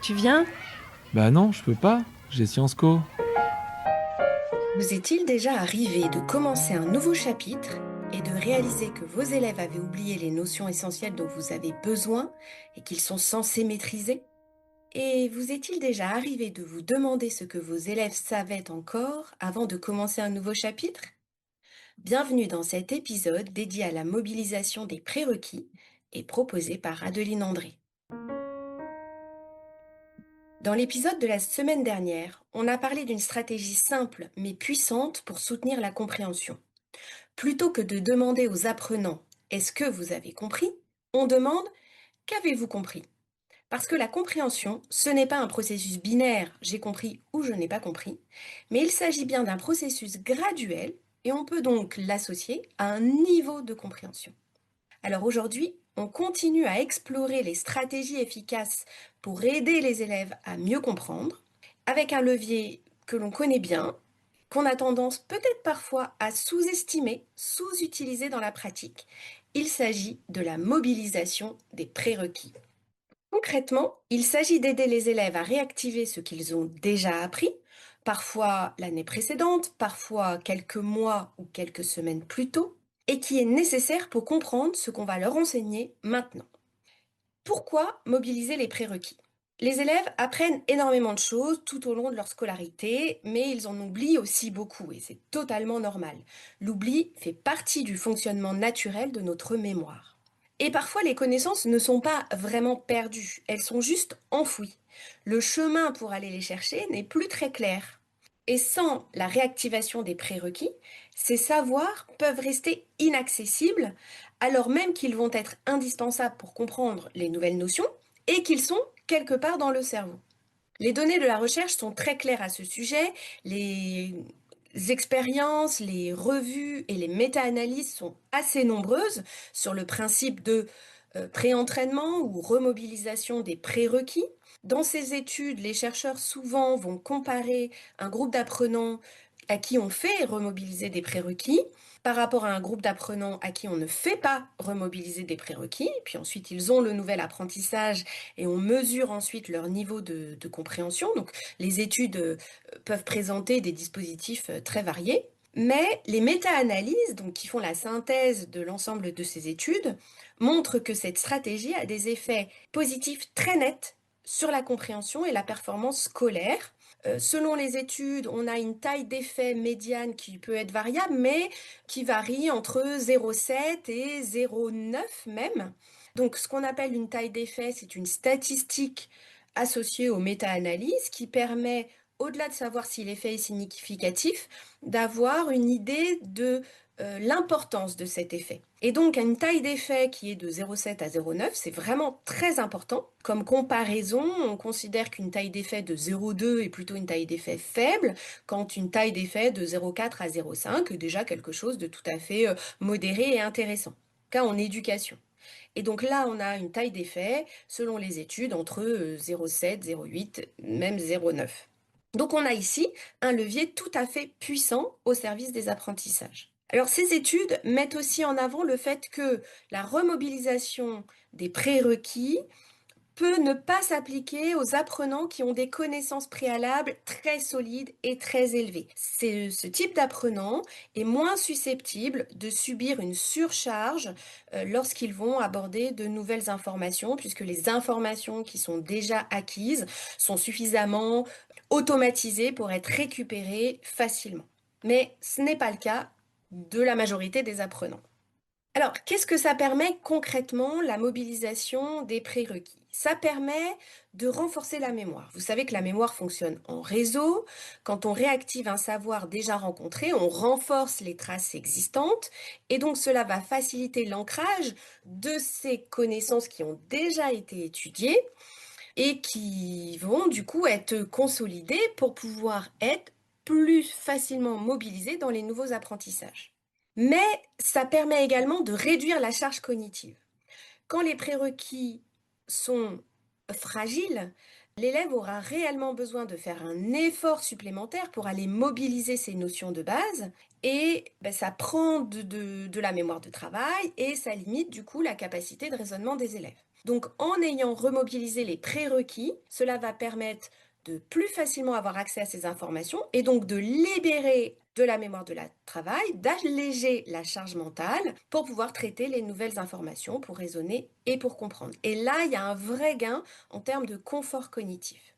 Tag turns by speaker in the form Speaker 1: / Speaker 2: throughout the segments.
Speaker 1: Tu viens?
Speaker 2: Bah non, je peux pas, j'ai Sciences Co.
Speaker 1: Vous est-il déjà arrivé de commencer un nouveau chapitre et de réaliser que vos élèves avaient oublié les notions essentielles dont vous avez besoin et qu'ils sont censés maîtriser? Et vous est-il déjà arrivé de vous demander ce que vos élèves savaient encore avant de commencer un nouveau chapitre? Bienvenue dans cet épisode dédié à la mobilisation des prérequis et proposé par Adeline André. Dans l'épisode de la semaine dernière, on a parlé d'une stratégie simple mais puissante pour soutenir la compréhension. Plutôt que de demander aux apprenants «Est-ce que vous avez compris?», on demande «Qu'avez-vous compris?». Parce que la compréhension, ce n'est pas un processus binaire «j'ai compris» ou «je n'ai pas compris», mais il s'agit bien d'un processus graduel et on peut donc l'associer à un niveau de compréhension. Alors aujourd'hui, on continue à explorer les stratégies efficaces pour aider les élèves à mieux comprendre, avec un levier que l'on connaît bien, qu'on a tendance peut-être parfois à sous-estimer, sous-utiliser dans la pratique. Il s'agit de la mobilisation des prérequis. Concrètement, il s'agit d'aider les élèves à réactiver ce qu'ils ont déjà appris, parfois l'année précédente, parfois quelques mois ou quelques semaines plus tôt, et qui est nécessaire pour comprendre ce qu'on va leur enseigner maintenant. Pourquoi mobiliser les prérequis? Les élèves apprennent énormément de choses tout au long de leur scolarité, mais ils en oublient aussi beaucoup, et c'est totalement normal. L'oubli fait partie du fonctionnement naturel de notre mémoire. Et parfois, les connaissances ne sont pas vraiment perdues, elles sont juste enfouies. Le chemin pour aller les chercher n'est plus très clair. Et sans la réactivation des prérequis, ces savoirs peuvent rester inaccessibles, alors même qu'ils vont être indispensables pour comprendre les nouvelles notions et qu'ils sont quelque part dans le cerveau. Les données de la recherche sont très claires à ce sujet. Les expériences, les revues et les méta-analyses sont assez nombreuses sur le principe de pré-entraînement ou remobilisation des prérequis. Dans ces études, les chercheurs souvent vont comparer un groupe d'apprenants à qui on fait remobiliser des prérequis par rapport à un groupe d'apprenants à qui on ne fait pas remobiliser des prérequis. Puis ensuite, ils ont le nouvel apprentissage et on mesure ensuite leur niveau de compréhension. Donc, les études peuvent présenter des dispositifs très variés. Mais les méta-analyses, donc qui font la synthèse de l'ensemble de ces études, montrent que cette stratégie a des effets positifs très nets sur la compréhension et la performance scolaire. Selon les études, on a une taille d'effet médiane qui peut être variable, mais qui varie entre 0,7 et 0,9 même. Donc, ce qu'on appelle une taille d'effet, c'est une statistique associée aux méta-analyses qui permet, au-delà de savoir si l'effet est significatif, d'avoir une idée de l'importance de cet effet. Et donc, une taille d'effet qui est de 0,7 à 0,9, c'est vraiment très important. Comme comparaison, on considère qu'une taille d'effet de 0,2 est plutôt une taille d'effet faible, quand une taille d'effet de 0,4 à 0,5 est déjà quelque chose de tout à fait modéré et intéressant. Cas en éducation. Et donc là, on a une taille d'effet, selon les études, entre 0,7, 0,8, même 0,9. Donc on a ici un levier tout à fait puissant au service des apprentissages. Alors ces études mettent aussi en avant le fait que la remobilisation des prérequis peut ne pas s'appliquer aux apprenants qui ont des connaissances préalables très solides et très élevées. Ce type d'apprenant est moins susceptible de subir une surcharge lorsqu'ils vont aborder de nouvelles informations, puisque les informations qui sont déjà acquises sont suffisamment automatisées pour être récupérées facilement. Mais ce n'est pas le cas de la majorité des apprenants. Alors, qu'est-ce que ça permet concrètement, la mobilisation des prérequis? Ça permet de renforcer la mémoire. Vous savez que la mémoire fonctionne en réseau. Quand on réactive un savoir déjà rencontré, on renforce les traces existantes et donc cela va faciliter l'ancrage de ces connaissances qui ont déjà été étudiées et qui vont du coup être consolidées pour pouvoir être plus facilement mobilisées dans les nouveaux apprentissages. Mais ça permet également de réduire la charge cognitive. Quand les prérequis sont fragiles, l'élève aura réellement besoin de faire un effort supplémentaire pour aller mobiliser ses notions de base et ça prend de la mémoire de travail et ça limite du coup la capacité de raisonnement des élèves. Donc en ayant remobilisé les prérequis, cela va permettre de plus facilement avoir accès à ces informations et donc de libérer de la mémoire de la travail, d'alléger la charge mentale pour pouvoir traiter les nouvelles informations, pour raisonner et pour comprendre. Et là, il y a un vrai gain en termes de confort cognitif.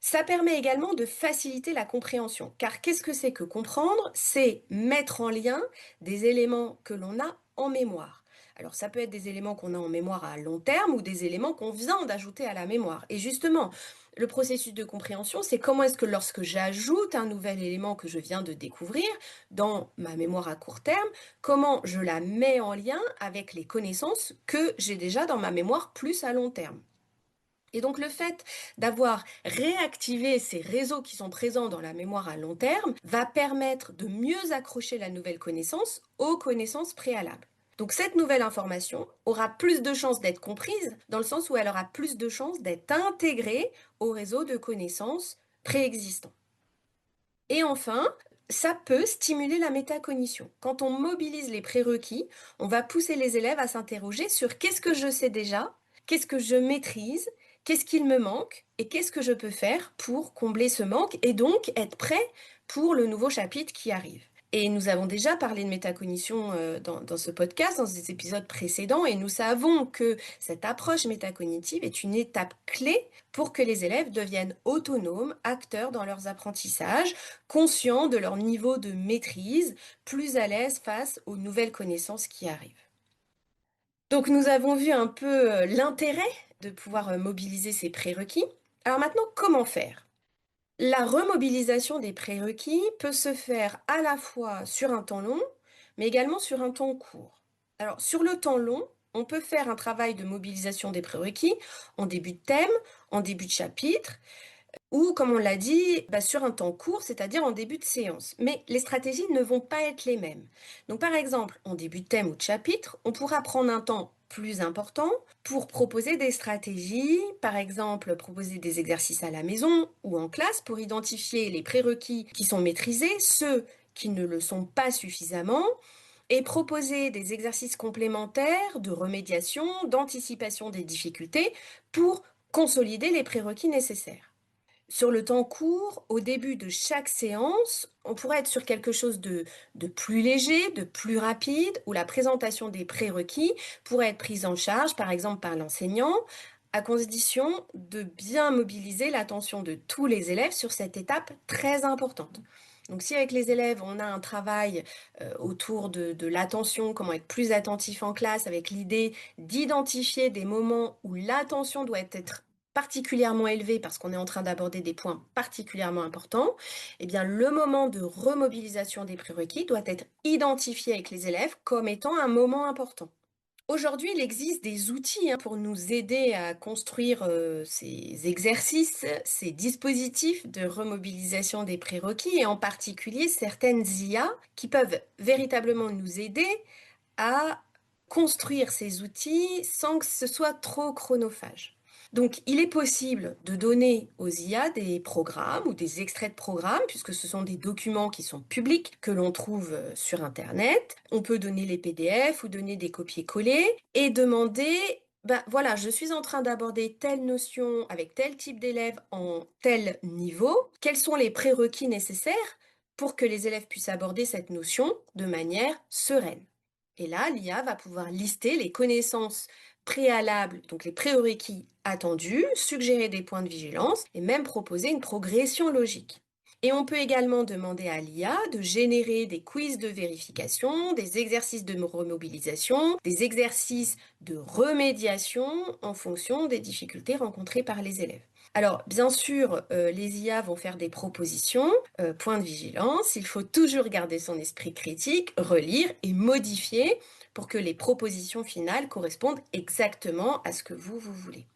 Speaker 1: Ça permet également de faciliter la compréhension, car qu'est-ce que c'est que comprendre? C'est mettre en lien des éléments que l'on a en mémoire. Alors ça peut être des éléments qu'on a en mémoire à long terme ou des éléments qu'on vient d'ajouter à la mémoire. Et justement, le processus de compréhension, c'est comment est-ce que lorsque j'ajoute un nouvel élément que je viens de découvrir dans ma mémoire à court terme, comment je la mets en lien avec les connaissances que j'ai déjà dans ma mémoire plus à long terme. Et donc le fait d'avoir réactivé ces réseaux qui sont présents dans la mémoire à long terme va permettre de mieux accrocher la nouvelle connaissance aux connaissances préalables. Donc cette nouvelle information aura plus de chances d'être comprise dans le sens où elle aura plus de chances d'être intégrée au réseau de connaissances préexistant. Et enfin, ça peut stimuler la métacognition. Quand on mobilise les prérequis, on va pousser les élèves à s'interroger sur qu'est-ce que je sais déjà, qu'est-ce que je maîtrise, qu'est-ce qu'il me manque et qu'est-ce que je peux faire pour combler ce manque et donc être prêt pour le nouveau chapitre qui arrive. Et nous avons déjà parlé de métacognition dans ce podcast, dans des épisodes précédents, et nous savons que cette approche métacognitive est une étape clé pour que les élèves deviennent autonomes, acteurs dans leurs apprentissages, conscients de leur niveau de maîtrise, plus à l'aise face aux nouvelles connaissances qui arrivent. Donc nous avons vu un peu l'intérêt de pouvoir mobiliser ces prérequis. Alors maintenant, comment faire? La remobilisation des prérequis peut se faire à la fois sur un temps long, mais également sur un temps court. Alors, sur le temps long, on peut faire un travail de mobilisation des prérequis en début de thème, en début de chapitre, ou, comme on l'a dit, sur un temps court, c'est-à-dire en début de séance. Mais les stratégies ne vont pas être les mêmes. Donc, par exemple, en début de thème ou de chapitre, on pourra prendre un temps plus important pour proposer des stratégies, par exemple proposer des exercices à la maison ou en classe pour identifier les prérequis qui sont maîtrisés, ceux qui ne le sont pas suffisamment, et proposer des exercices complémentaires de remédiation, d'anticipation des difficultés pour consolider les prérequis nécessaires. Sur le temps court, au début de chaque séance, on pourrait être sur quelque chose de plus léger, de plus rapide, où la présentation des prérequis pourrait être prise en charge, par exemple par l'enseignant, à condition de bien mobiliser l'attention de tous les élèves sur cette étape très importante. Donc si avec les élèves, on a un travail autour de l'attention, comment être plus attentif en classe, avec l'idée d'identifier des moments où l'attention doit être particulièrement élevée parce qu'on est en train d'aborder des points particulièrement importants, eh bien le moment de remobilisation des prérequis doit être identifié avec les élèves comme étant un moment important. Aujourd'hui, il existe des outils pour nous aider à construire ces exercices, ces dispositifs de remobilisation des prérequis et en particulier certaines IA qui peuvent véritablement nous aider à construire ces outils sans que ce soit trop chronophage. Donc, il est possible de donner aux IA des programmes ou des extraits de programmes, puisque ce sont des documents qui sont publics, que l'on trouve sur Internet. On peut donner les PDF ou donner des copier-coller et demander, voilà, je suis en train d'aborder telle notion avec tel type d'élève en tel niveau. Quels sont les prérequis nécessaires pour que les élèves puissent aborder cette notion de manière sereine? Et là, l'IA va pouvoir lister les connaissances préalables, donc les prérequis attendus, suggérer des points de vigilance et même proposer une progression logique. Et on peut également demander à l'IA de générer des quiz de vérification, des exercices de remobilisation, des exercices de remédiation en fonction des difficultés rencontrées par les élèves. Alors, bien sûr, les IA vont faire des propositions, point de vigilance, il faut toujours garder son esprit critique, relire et modifier pour que les propositions finales correspondent exactement à ce que vous voulez.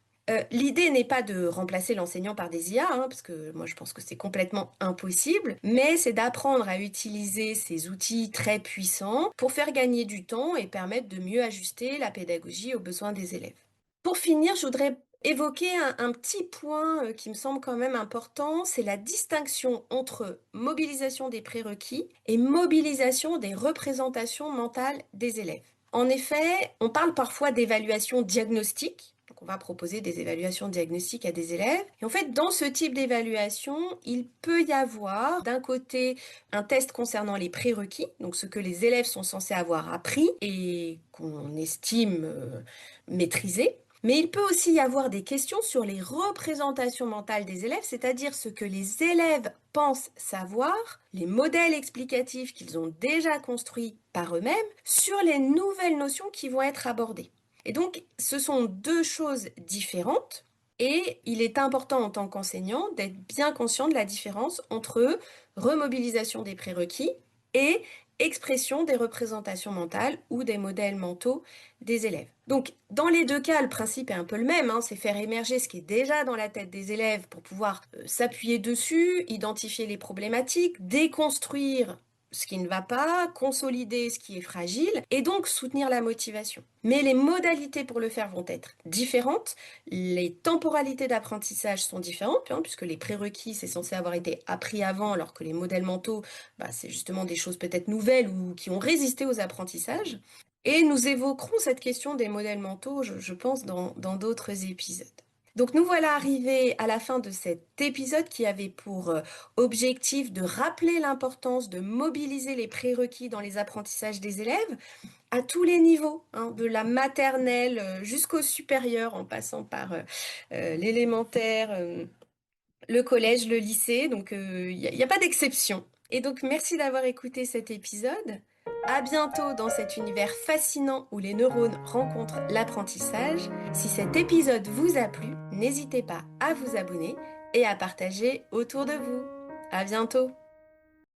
Speaker 1: L'idée n'est pas de remplacer l'enseignant par des IA, parce que moi je pense que c'est complètement impossible, mais c'est d'apprendre à utiliser ces outils très puissants pour faire gagner du temps et permettre de mieux ajuster la pédagogie aux besoins des élèves. Pour finir, je voudrais évoquer un petit point, qui me semble quand même important, c'est la distinction entre mobilisation des prérequis et mobilisation des représentations mentales des élèves. En effet, on parle parfois d'évaluation diagnostique, donc on va proposer des évaluations diagnostiques à des élèves et en fait, dans ce type d'évaluation, il peut y avoir d'un côté un test concernant les prérequis, donc ce que les élèves sont censés avoir appris et qu'on estime, maîtriser. Mais il peut aussi y avoir des questions sur les représentations mentales des élèves, c'est-à-dire ce que les élèves pensent savoir, les modèles explicatifs qu'ils ont déjà construits par eux-mêmes, sur les nouvelles notions qui vont être abordées. Et donc, ce sont deux choses différentes, et il est important en tant qu'enseignant d'être bien conscient de la différence entre remobilisation des prérequis et expression des représentations mentales ou des modèles mentaux des élèves. Donc, dans les deux cas, le principe est un peu le même, hein, c'est faire émerger ce qui est déjà dans la tête des élèves pour pouvoir s'appuyer dessus, identifier les problématiques, déconstruire ce qui ne va pas, consolider ce qui est fragile et donc soutenir la motivation. Mais les modalités pour le faire vont être différentes, les temporalités d'apprentissage sont différentes, hein, puisque les prérequis, c'est censé avoir été appris avant, alors que les modèles mentaux, c'est justement des choses peut-être nouvelles ou qui ont résisté aux apprentissages. Et nous évoquerons cette question des modèles mentaux, je pense, dans d'autres épisodes. Donc nous voilà arrivés à la fin de cet épisode qui avait pour objectif de rappeler l'importance de mobiliser les prérequis dans les apprentissages des élèves à tous les niveaux, hein, de la maternelle jusqu'au supérieur en passant par l'élémentaire, le collège, le lycée, donc il n'y a pas d'exception. Et donc merci d'avoir écouté cet épisode. À bientôt dans cet univers fascinant où les neurones rencontrent l'apprentissage. Si cet épisode vous a plu, n'hésitez pas à vous abonner et à partager autour de vous. À bientôt!